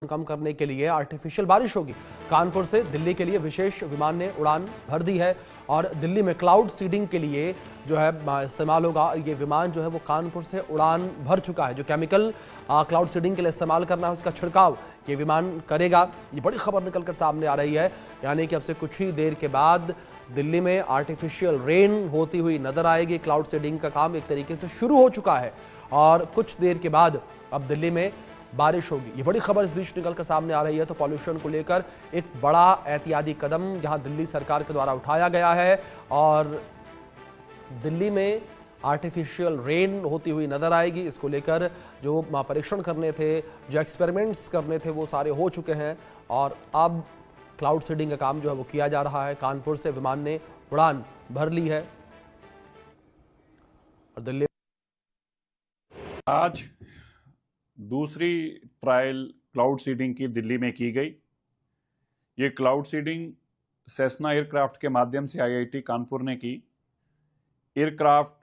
कम करने के लिए आर्टिफिशियल बारिश होगी। कानपुर से दिल्ली के लिए विशेष विमान ने उड़ान भर दी है और दिल्ली में क्लाउड सीडिंग के लिए जो है इस्तेमाल होगा। ये विमान जो है वो कानपुर से उड़ान भर चुका है। जो केमिकल क्लाउड सीडिंग के लिए इस्तेमाल करना है उसका छिड़काव ये विमान करेगा। ये बड़ी खबर निकलकर सामने आ रही है, यानी कि अब से कुछ ही देर के बाद दिल्ली में आर्टिफिशियल रेन होती हुई नजर आएगी। क्लाउड सीडिंग का काम एक तरीके से शुरू हो चुका है और कुछ देर के बाद अब दिल्ली में बारिश होगी। ये बड़ी खबर इस बीच निकलकर सामने आ रही है। तो पॉल्यूशन को लेकर एक बड़ा एहतियाती कदम यहां दिल्ली सरकार के द्वारा उठाया गया है और दिल्ली में आर्टिफिशियल रेन होती हुई नजर आएगी। इसको लेकर जो परीक्षण करने थे, जो एक्सपेरिमेंट्स करने थे, वो सारे हो चुके हैं और अब क्लाउड सीडिंग का काम जो है वो किया जा रहा है। कानपुर से विमान ने उड़ान भर ली है और दिल्ली आज दूसरी ट्रायल क्लाउड सीडिंग की दिल्ली में की गई। ये क्लाउड सीडिंग सेस्ना एयरक्राफ्ट के माध्यम से आईआईटी कानपुर ने की। एयरक्राफ्ट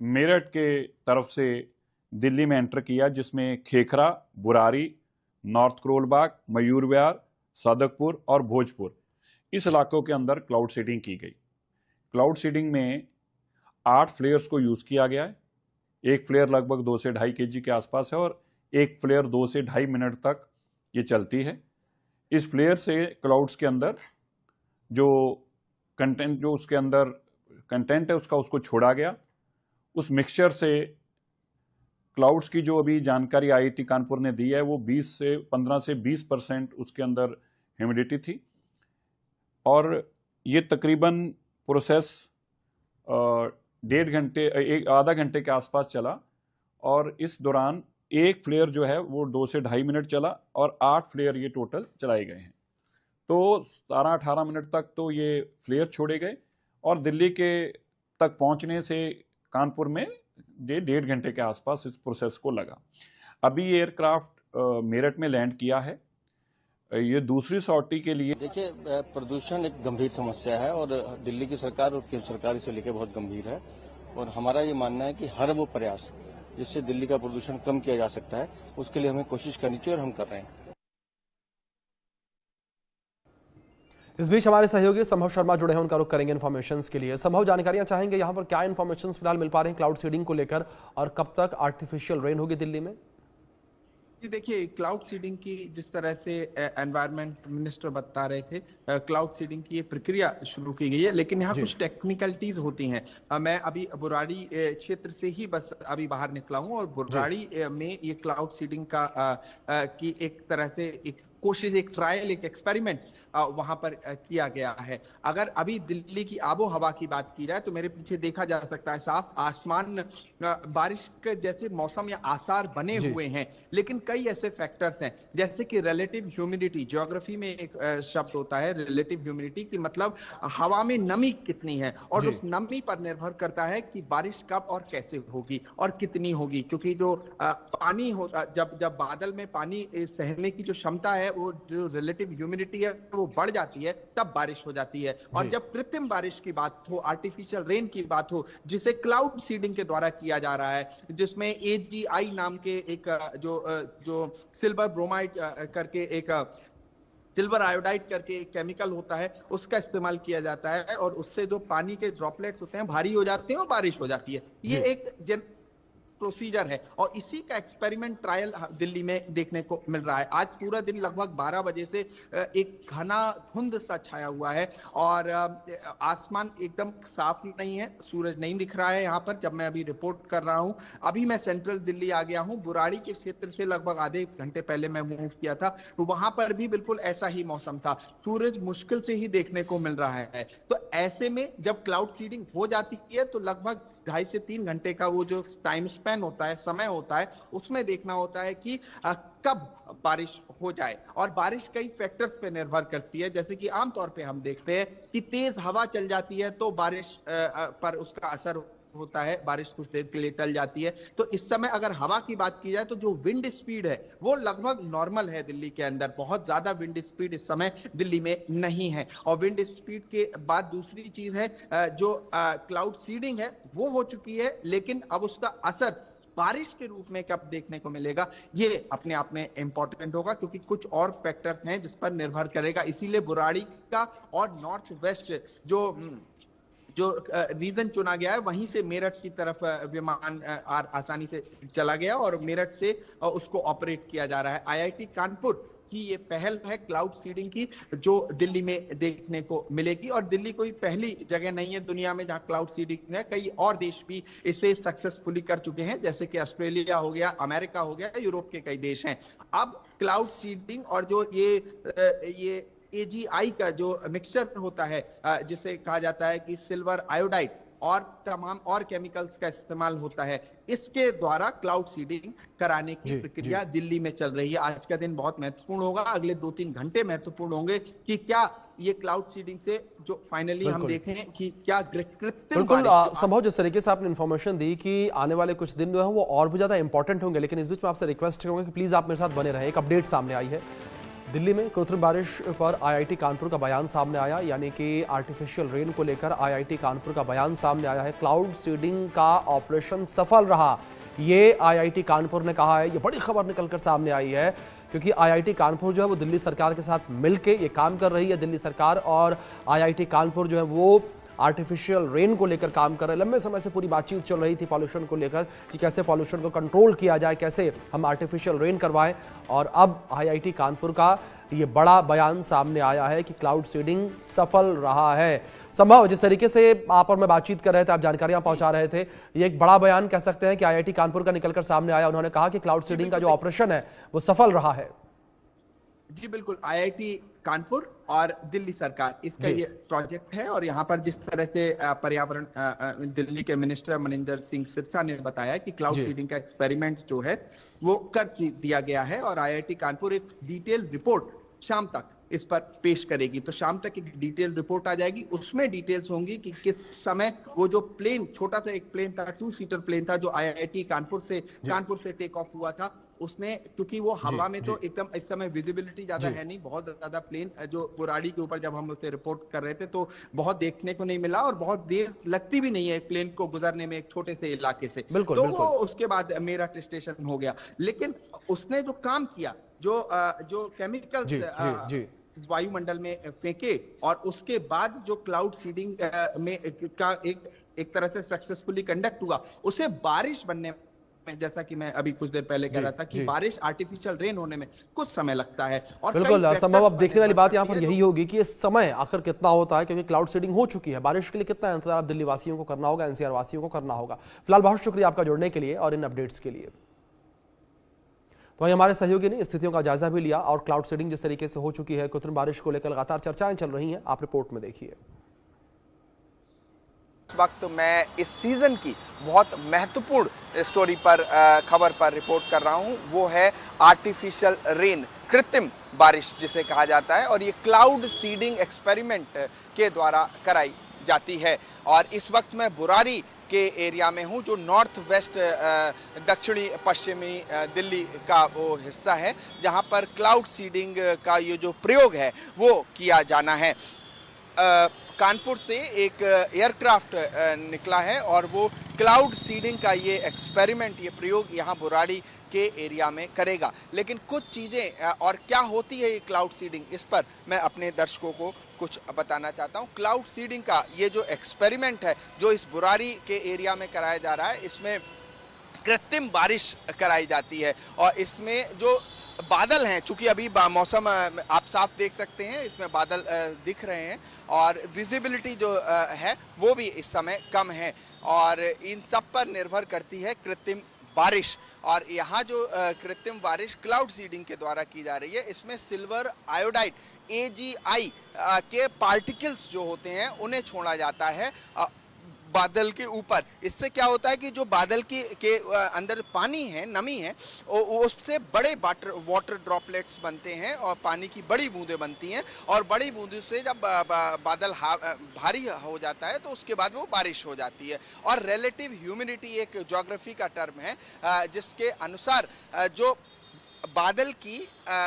मेरठ के तरफ से दिल्ली में एंटर किया, जिसमें खेखरा, बुरारी, नॉर्थ करोलबाग, मयूर विहार, सदकपुर और भोजपुर, इस इलाकों के अंदर क्लाउड सीडिंग की गई। क्लाउड सीडिंग में 8 फ्लेयर्स को यूज़ किया गया है। एक फ्लेयर लगभग 2 से 2.5 kg के आसपास है और एक फ्लेयर 2 से 2.5 मिनट तक ये चलती है। इस फ्लेयर से क्लाउड्स के अंदर जो कंटेंट, जो उसके अंदर कंटेंट है उसको छोड़ा गया। उस मिक्सचर से क्लाउड्स की जो अभी जानकारी आईआईटी कानपुर ने दी है वो 15 से 20% उसके अंदर ह्यूमिडिटी थी और ये तकरीबन प्रोसेस 1.5 घंटे के आसपास चला और इस दौरान एक फ्लेयर जो है वो 2 से 2.5 मिनट चला और 8 फ्लेयर ये टोटल चलाए गए हैं। तो 17-18 मिनट तक तो ये फ्लेयर छोड़े गए और दिल्ली के तक पहुंचने से कानपुर में ये 1.5 घंटे के आसपास इस प्रोसेस को लगा। अभी ये एयरक्राफ्ट मेरठ में लैंड किया है। ये दूसरी सॉर्टी के लिए देखिए, प्रदूषण एक गंभीर समस्या है और दिल्ली की सरकार और केंद्र सरकार इसे लेकर बहुत गंभीर है और हमारा ये मानना है कि हर वो प्रयास जिससे दिल्ली का प्रदूषण कम किया जा सकता है उसके लिए हमें कोशिश करनी चाहिए और हम कर रहे हैं। इस बीच हमारे सहयोगी संभव शर्मा जुड़े हैं, उनका रुख करेंगे इन्फॉर्मेशन के लिए। संभव, जानकारियां चाहेंगे यहाँ पर क्या इन्फॉर्मेशन फिलहाल मिल पा रही हैं क्लाउड सीडिंग को लेकर और कब तक आर्टिफिशियल रेन होगी दिल्ली में? देखिए, क्लाउड सीडिंग की जिस तरह से एनवायरनमेंट मिनिस्टर बता रहे थे, क्लाउड सीडिंग की ये प्रक्रिया शुरू की गई है, लेकिन यहाँ कुछ टेक्निकलिटीज होती हैं। मैं अभी बुराड़ी क्षेत्र से ही बस अभी बाहर निकला हूँ और बुराड़ी में ये क्लाउड सीडिंग की एक तरह से एक कोशिश, एक ट्रायल, एक एक्सपेरिमेंट वहां पर किया गया है। अगर अभी दिल्ली की आबो हवा की बात की जाए तो मेरे पीछे देखा जा सकता है साफ आसमान, बारिश के जैसे मौसम या आसार बने हुए हैं, लेकिन कई ऐसे फैक्टर्स हैं जैसे कि रिलेटिव ह्यूमिडिटी। ज्योग्राफी में एक शब्द होता है रिलेटिव ह्यूमिडिटी, की मतलब हवा में नमी कितनी है और उस नमी पर निर्भर करता है कि बारिश कब और कैसे होगी और कितनी होगी। क्योंकि जो पानी होता, जब बादल में पानी सहने की जो क्षमता है, वो जो रिलेटिव ह्यूमिडिटी है वो बढ़ जाती है, तब बारिश हो जाती है। और जब कृत्रिम बारिश की बात हो, आर्टिफिशियल रेन की बात हो, जिसे क्लाउड सीडिंग के द्वारा किया जा रहा है, जिसमें AGI नाम के एक जो सिल्वर ब्रोमाइड करके एक सिल्वर आयोडाइड करके एक केमिकल होता है, उसका इस्तेमाल किया जाता है और उससे जो पानी के ड्रॉपलेट्स होते हैं भारी हो जाते हैं और बारिश हो जाती है। ये एक प्रोसीजर है और इसी का एक्सपेरिमेंट ट्रायल दिल्ली में देखने को मिल रहा है। आज पूरा दिन लगभग 12 बजे से एक घना धुंध सा छाया हुआ है और आसमान एकदम साफ नहीं है, सूरज नहीं दिख रहा है यहाँ पर जब मैं अभी रिपोर्ट कर रहा हूँ। अभी मैं सेंट्रल दिल्ली आ गया हूँ, बुराड़ी के क्षेत्र से लगभग आधे घंटे पहले मैं मूव किया था, तो वहां पर भी बिल्कुल ऐसा ही मौसम था, सूरज मुश्किल से ही देखने को मिल रहा है। तो ऐसे में जब क्लाउड सीडिंग हो जाती है तो लगभग 2.5 से 3 घंटे का वो जो टाइम स्पेन होता है, समय होता है, उसमें देखना होता है कि कब बारिश हो जाए। और बारिश कई फैक्टर्स पे निर्भर करती है, जैसे कि आमतौर पे हम देखते हैं कि तेज हवा चल जाती है तो बारिश पर उसका असर होता है, बारिश कुछ देर के लिए टल जाती है। तो इस समय अगर हवा की बात की जाए तो जो विंड स्पीड है वो लगभग नॉर्मल है दिल्ली के अंदर, बहुत ज्यादा विंड स्पीड इस समय दिल्ली में नहीं है। और विंड स्पीड के बाद दूसरी चीज है जो क्लाउड सीडिंग है वो हो चुकी है, लेकिन अब उसका असर बारिश के रूप में कब देखने को मिलेगा, ये अपने आप में इंपॉर्टेंट होगा, क्योंकि कुछ और फैक्टर्स हैं जिस पर निर्भर करेगा। इसीलिए बुराड़ी का और नॉर्थ वेस्ट जो रीजन चुना गया है, वहीं से मेरठ की तरफ विमान आसानी से चला गया और मेरठ से उसको ऑपरेट किया जा रहा है। आईआईटी कानपुर की ये पहल है क्लाउड सीडिंग की, जो दिल्ली में देखने को मिलेगी। और दिल्ली कोई पहली जगह नहीं है दुनिया में जहां क्लाउड सीडिंग है, कई और देश भी इसे सक्सेसफुली कर चुके हैं, जैसे कि ऑस्ट्रेलिया हो गया, अमेरिका हो गया, यूरोप के कई देश हैं। अब क्लाउड सीडिंग और जो ये AGI का जो मिक्सचर होता है, जिसे कहा जाता है कि सिल्वर आयोडाइड और तमाम और केमिकल्स का इस्तेमाल होता है, इसके द्वारा क्लाउड सीडिंग कराने की प्रक्रिया दिल्ली में चल रही है। आज का दिन बहुत महत्वपूर्ण होगा, अगले 2-3 घंटे महत्वपूर्ण होंगे कि क्या ये क्लाउड सीडिंग से जो फाइनली हम देखें कि क्या कृत्रिम संभव जिस तरीके से आपने इन्फॉर्मेशन दी कि आने वाले कुछ दिन जो है वो और भी ज्यादा इंपॉर्टेंट होंगे, लेकिन इस बीच में आपसे रिक्वेस्ट करूंगा कि प्लीज आप मेरे साथ बने रहें। एक अपडेट सामने आई है, दिल्ली में कृत्रिम बारिश पर आईआईटी कानपुर का बयान सामने आया, यानी कि आर्टिफिशियल रेन को लेकर आईआईटी कानपुर का बयान सामने आया है। क्लाउड सीडिंग का ऑपरेशन सफल रहा, ये आईआईटी कानपुर ने कहा है। ये बड़ी खबर निकलकर सामने आई है, क्योंकि आईआईटी कानपुर जो है वो दिल्ली सरकार के साथ मिलके ये काम कर रही है। दिल्ली सरकार और आईआईटी कानपुर जो है वो आर्टिफिशियल रेन को लेकर काम कर रहे हैं। लंबे समय से पूरी बातचीत चल रही थी पॉल्यूशन को लेकर कि कैसे पॉल्यूशन को कंट्रोल किया जाए, कैसे हम आर्टिफिशियल रेन करवाएं, और अब आईआईटी कानपुर का ये बड़ा बयान सामने आया है कि क्लाउड सीडिंग सफल रहा है। संभव जिस तरीके से आप और मैं बातचीत कर रहे थे, आप जानकारियां पहुंचा रहे थे, ये एक बड़ा बयान कह सकते हैं कि आईआईटी कानपुर का निकलकर सामने आया। उन्होंने कहा कि क्लाउड सीडिंग का जो ऑपरेशन है वो सफल रहा है। जी बिल्कुल, आईआईटी कानपुर और दिल्ली सरकार इसका ये प्रोजेक्ट है। और यहाँ पर जिस तरह से पर्यावरण दिल्ली के मिनिस्टर मनिंदर सिंह सिरसा ने बताया कि क्लाउड सीडिंग का एक्सपेरिमेंट जो है वो कर दिया गया है, और आईआईटी कानपुर एक डिटेल रिपोर्ट शाम तक इस पर पेश करेगी। तो शाम तक एक डिटेल रिपोर्ट आ जाएगी, उसमें डिटेल्स होंगी कि किस समय वो जो प्लेन, छोटा सा एक प्लेन था, 2 सीटर प्लेन था, जो आईआईटी कानपुर से टेक ऑफ हुआ था, उसने, क्योंकि वो हवा में तो एकदम इस समय विजिबिलिटी ज्यादा है नहीं, बहुत ज्यादा प्लेन जो बुराड़ी के ऊपर जब हम उसे रिपोर्ट कर रहे थे तो बहुत देखने को नहीं मिला, और बहुत देर लगती भी नहीं है एक प्लेन को गुजरने में एक छोटे से इलाके से। तो वो उसके बाद मेरठ स्टेशन हो गया। लेकिन उसने जो काम किया, जो केमिकल्स वायुमंडल में फेंके, और उसके बाद जो क्लाउड सीडिंग में का एक तरह से सक्सेसफुली कंडक्ट हुआ, उसे बारिश बनने में, जैसा कि मैं अभी कुछ देर पहले कह रहा था कि बारिश आर्टिफिशियल रेन होने में कुछ समय लगता है। और बिल्कुल संभव अब देखने वाली बात यहाँ पर यही होगी कि इस समय आखिर कितना होता है, क्योंकि क्लाउड सीडिंग हो चुकी है। बारिश के लिए कितना इंतजार दिल्ली वासियों को करना होगा, एनसीआर वासियों को करना होगा। फिलहाल बहुत शुक्रिया आपका जुड़ने के लिए और इन अपडेट्स के लिए। तो वहीं हमारे सहयोगी ने स्थितियों का जायजा भी लिया, और क्लाउड सीडिंग जिस तरीके से हो चुकी है, कृत्रिम बारिश को लेकर लगातार चर्चाएं चल रही हैं, आप रिपोर्ट में देखिए। इस वक्त मैं इस सीजन की बहुत महत्वपूर्ण स्टोरी पर, खबर पर रिपोर्ट कर रहा हूं, वो है आर्टिफिशियल रेन, कृत्रिम बारिश जिसे कहा जाता है, और ये क्लाउड सीडिंग एक्सपेरिमेंट के द्वारा कराई जाती है। और इस वक्त मैं बुराड़ी के एरिया में हूं, जो नॉर्थ वेस्ट दक्षिणी पश्चिमी दिल्ली का वो हिस्सा है, जहां पर क्लाउड सीडिंग का ये जो प्रयोग है वो किया जाना है। कानपुर से एक एयरक्राफ्ट निकला है, और वो क्लाउड सीडिंग का ये एक्सपेरिमेंट, ये प्रयोग यहाँ बुराड़ी के एरिया में करेगा। लेकिन कुछ चीज़ें और क्या होती है ये क्लाउड सीडिंग, इस पर मैं अपने दर्शकों को कुछ बताना चाहता हूँ। क्लाउड सीडिंग का ये जो एक्सपेरिमेंट है, जो इस बुराड़ी के एरिया में कराया जा रहा है, इसमें कृत्रिम बारिश कराई जाती है। और इसमें जो बादल हैं, चूंकि अभी मौसम आप साफ देख सकते हैं, इसमें बादल दिख रहे हैं, और विजिबिलिटी जो है वो भी इस समय कम है, और इन सब पर निर्भर करती है कृत्रिम बारिश। और यहाँ जो कृत्रिम बारिश क्लाउड सीडिंग के द्वारा की जा रही है, इसमें सिल्वर आयोडाइड AGI के पार्टिकल्स जो होते हैं उन्हें छोड़ा जाता है बादल के ऊपर। इससे क्या होता है कि जो बादल के अंदर पानी है, नमी है, उससे बड़े वाटर ड्रॉपलेट्स बनते हैं, और पानी की बड़ी बूंदें बनती हैं, और बड़ी बूंदों से जब बादल भारी हो जाता है तो उसके बाद वो बारिश हो जाती है। और रिलेटिव ह्यूमिडिटी एक ज्योग्राफी का टर्म है, जिसके अनुसार जो बादल की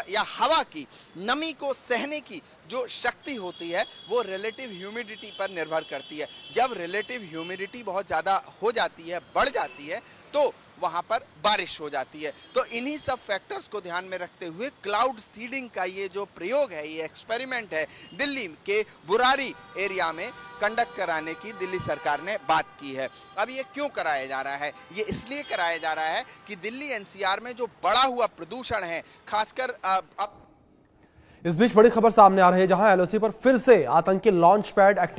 या हवा की नमी को सहने की जो शक्ति होती है वो रिलेटिव ह्यूमिडिटी पर निर्भर करती है। जब रिलेटिव ह्यूमिडिटी बहुत ज़्यादा हो जाती है, बढ़ जाती है, तो वहां पर बारिश हो जाती है। तो इन्हीं सब फैक्टर्स को ध्यान में रखते हुए क्लाउड सीडिंग का ये जो प्रयोग है, ये एक्सपेरिमेंट है, दिल्ली के बुरारी एरिया में कंडक्ट कराने की दिल्ली सरकार ने बात की है। अब ये क्यों कराया जा रहा है? ये इसलिए कराया जा रहा है कि दिल्ली एनसीआर में जो बढ़ा हुआ प्रदूषण है, खासकर अब इस बीच बड़ी खबर सामने आ रही है, जहां एलओसी पर फिर से आतंकी लॉन्च पैड एक्टिव